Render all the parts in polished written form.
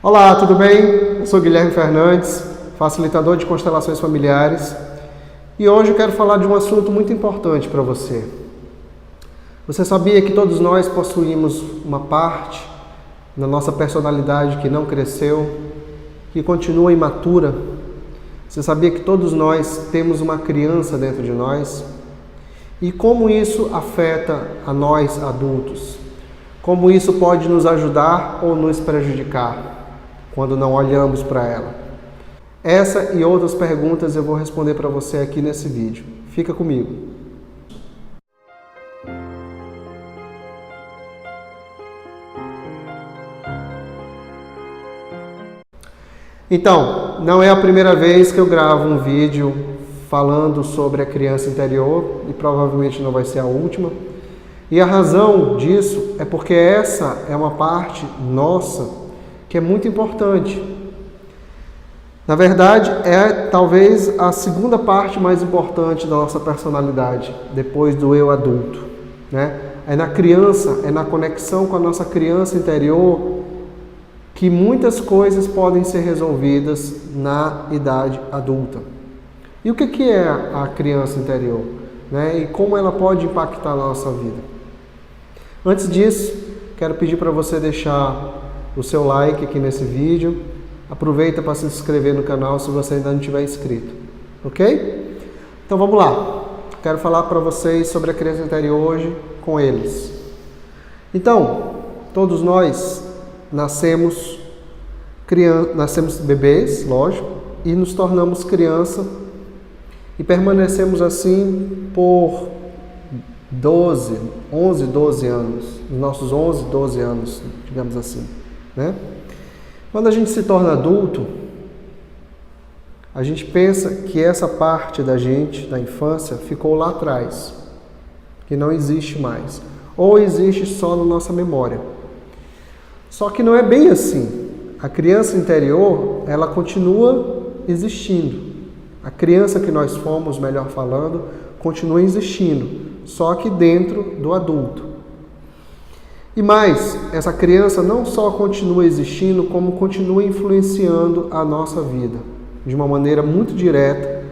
Olá, tudo bem? Eu sou Guilherme Fernandes, facilitador de constelações familiares, e hoje eu quero falar de um assunto muito importante para você. Você sabia que todos nós possuímos uma parte na nossa personalidade que não cresceu, que continua imatura? Você sabia que todos nós temos uma criança dentro de nós? E como isso afeta a nós adultos? Como isso pode nos ajudar ou nos prejudicar quando não olhamos para ela? Essa e outras perguntas eu vou responder para você aqui nesse vídeo. Fica comigo. Então, não é a primeira vez que eu gravo um vídeo falando sobre a criança interior e provavelmente não vai ser a última. E a razão disso é porque essa é uma parte nossa que é muito importante. Na verdade, é talvez a segunda parte mais importante da nossa personalidade, depois do eu adulto, né? É na criança, é na conexão com a nossa criança interior que muitas coisas podem ser resolvidas na idade adulta. E o que é a criança interior, né? E como ela pode impactar a nossa vida? Antes disso, quero pedir para você deixar o seu like aqui nesse vídeo. Aproveita para se inscrever no canal se você ainda não tiver inscrito, ok? Então vamos lá. Quero falar para vocês sobre a criança interior hoje com eles. Então, todos nós nascemos bebês, lógico, e nos tornamos criança e permanecemos assim por 11, 12 anos, os nossos 11, 12 anos, digamos assim, né? Quando a gente se torna adulto, a gente pensa que essa parte da gente, da infância, ficou lá atrás, que não existe mais, ou existe só na nossa memória. Só que não é bem assim. A criança interior, ela continua existindo. A criança que nós fomos, melhor falando, continua existindo, só que dentro do adulto. E mais, essa criança não só continua existindo, como continua influenciando a nossa vida, de uma maneira muito direta,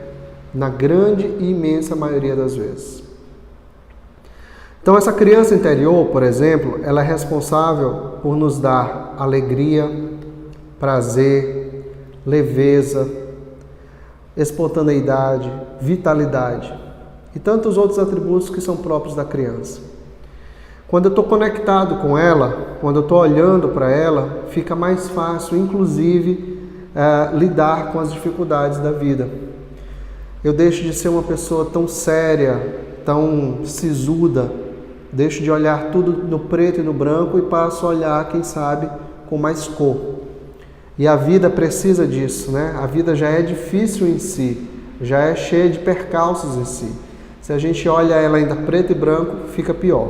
na grande e imensa maioria das vezes. Então essa criança interior, por exemplo, ela é responsável por nos dar alegria, prazer, leveza, espontaneidade, vitalidade e tantos outros atributos que são próprios da criança. Quando eu estou conectado com ela, quando eu estou olhando para ela, fica mais fácil, inclusive, lidar com as dificuldades da vida. Eu deixo de ser uma pessoa tão séria, tão sisuda, deixo de olhar tudo no preto e no branco e passo a olhar, quem sabe, com mais cor. E a vida precisa disso, né? A vida já é difícil em si, já é cheia de percalços em si. Se a gente olha ela ainda preto e branco, fica pior.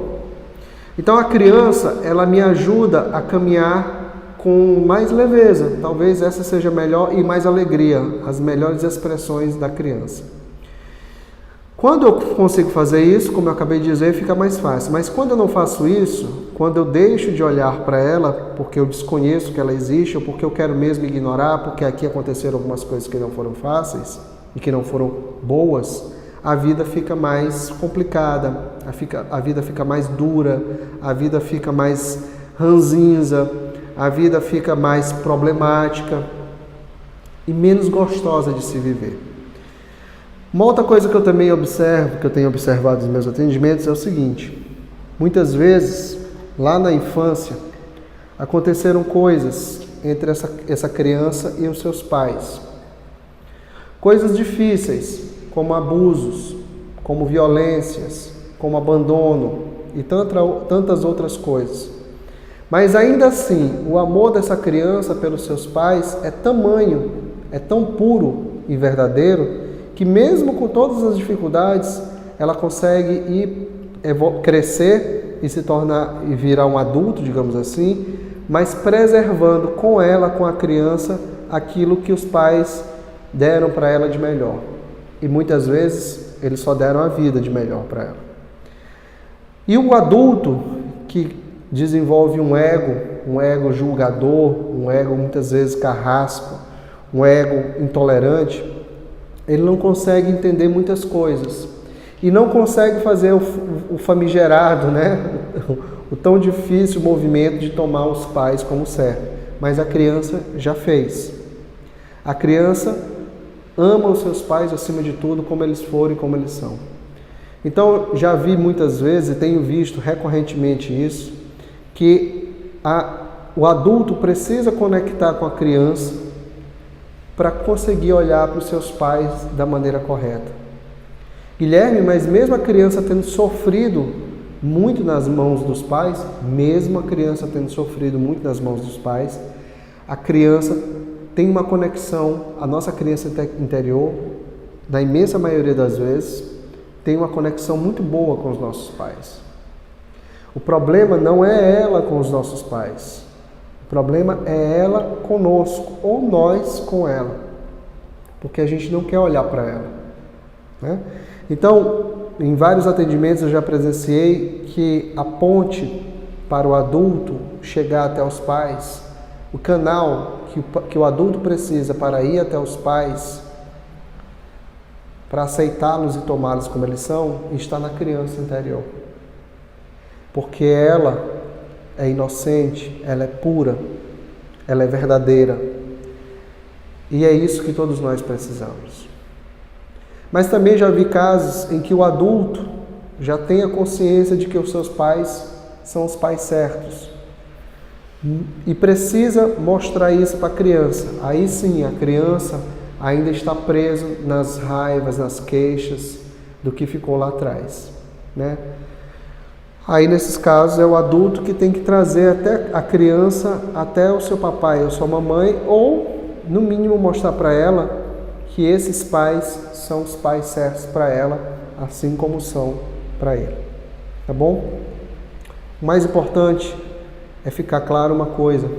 Então a criança, ela me ajuda a caminhar com mais leveza. Talvez essa seja melhor e mais alegria, as melhores expressões da criança. Quando eu consigo fazer isso, como eu acabei de dizer, fica mais fácil. Mas quando eu não faço isso, quando eu deixo de olhar para ela, porque eu desconheço que ela existe, ou porque eu quero mesmo ignorar, porque aqui aconteceram algumas coisas que não foram fáceis e que não foram boas, a vida fica mais complicada, a vida fica mais dura, a vida fica mais ranzinza, a vida fica mais problemática e menos gostosa de se viver. Uma outra coisa que eu também observo, que eu tenho observado nos meus atendimentos é o seguinte: muitas vezes, lá na infância, aconteceram coisas entre essa criança e os seus pais. Coisas difíceis, como abusos, como violências, como abandono e tantas outras coisas. Mas ainda assim, o amor dessa criança pelos seus pais é tamanho, é tão puro e verdadeiro, que mesmo com todas as dificuldades, ela consegue crescer e se tornar e virar um adulto, digamos assim, mas preservando com ela, com a criança, aquilo que os pais deram para ela de melhor. E muitas vezes eles só deram a vida de melhor para ela. E o adulto que desenvolve um ego um ego julgador, um ego muitas vezes carrasco, um ego intolerante, ele não consegue entender muitas coisas e não consegue fazer o famigerado, né? O tão difícil movimento de tomar os pais como certo. Mas a criança já fez. A criança ama os seus pais acima de tudo, como eles foram e como eles são. Então, já vi muitas vezes, e tenho visto recorrentemente isso, que o adulto precisa conectar com a criança para conseguir olhar para os seus pais da maneira correta. Guilherme, mas mesmo a criança tendo sofrido muito nas mãos dos pais, mesmo a criança tendo sofrido muito nas mãos dos pais, a criança tem uma conexão, a nossa criança interior, na imensa maioria das vezes, tem uma conexão muito boa com os nossos pais. O problema não é ela com os nossos pais. O problema é ela conosco, ou nós com ela. Porque a gente não quer olhar para ela, né? Então, em vários atendimentos eu já presenciei que a ponte para o adulto chegar até os pais, o canal que o adulto precisa para ir até os pais, para aceitá-los e tomá-los como eles são, está na criança interior. Porque ela é inocente, ela é pura, ela é verdadeira. E é isso que todos nós precisamos. Mas também já vi casos em que o adulto já tem a consciência de que os seus pais são os pais certos. E precisa mostrar isso para a criança. Aí sim, a criança ainda está presa nas raivas, nas queixas do que ficou lá atrás, né? Aí nesses casos é o adulto que tem que trazer até a criança até o seu papai ou sua mamãe, ou no mínimo mostrar para ela que esses pais são os pais certos para ela, assim como são para ele. Tá bom? O mais importante é ficar claro uma coisa: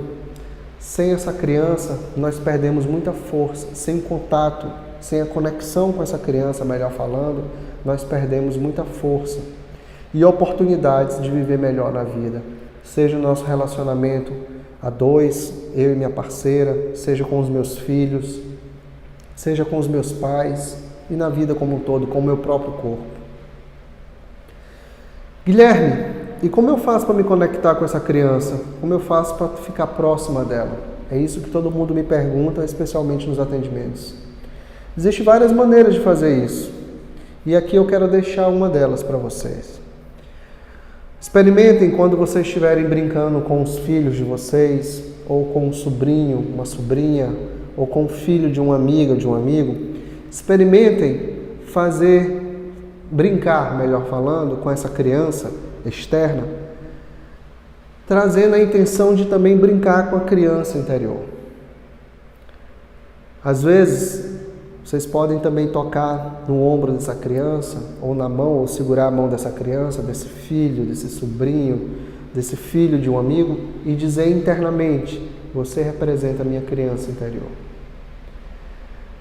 sem essa criança nós perdemos muita força, sem contato, sem a conexão com essa criança, melhor falando, nós perdemos muita força e oportunidades de viver melhor na vida, seja o nosso relacionamento a dois, eu e minha parceira, seja com os meus filhos, seja com os meus pais e na vida como um todo, com o meu próprio corpo. Guilherme, e como eu faço para me conectar com essa criança? Como eu faço para ficar próxima dela? É isso que todo mundo me pergunta, especialmente nos atendimentos. Existem várias maneiras de fazer isso. E aqui eu quero deixar uma delas para vocês. Experimentem quando vocês estiverem brincando com os filhos de vocês, ou com um sobrinho, uma sobrinha, ou com o filho de uma amiga, de um amigo. Experimentem brincar, melhor falando, com essa criança externa, trazendo a intenção de também brincar com a criança interior. Às vezes, vocês podem também tocar no ombro dessa criança, ou na mão, ou segurar a mão dessa criança, desse filho, desse sobrinho, desse filho de um amigo, e dizer internamente: você representa a minha criança interior.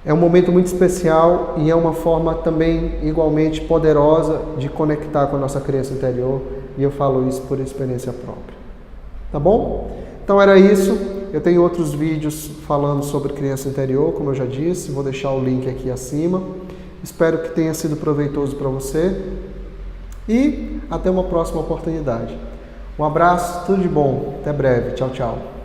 É um momento muito especial e é uma forma também igualmente poderosa de conectar com a nossa criança interior, e eu falo isso por experiência própria. Tá bom? Então era isso. Eu tenho outros vídeos falando sobre criança interior, como eu já disse, vou deixar o link aqui acima. Espero que tenha sido proveitoso para você e até uma próxima oportunidade. Um abraço, tudo de bom, até breve, tchau, tchau.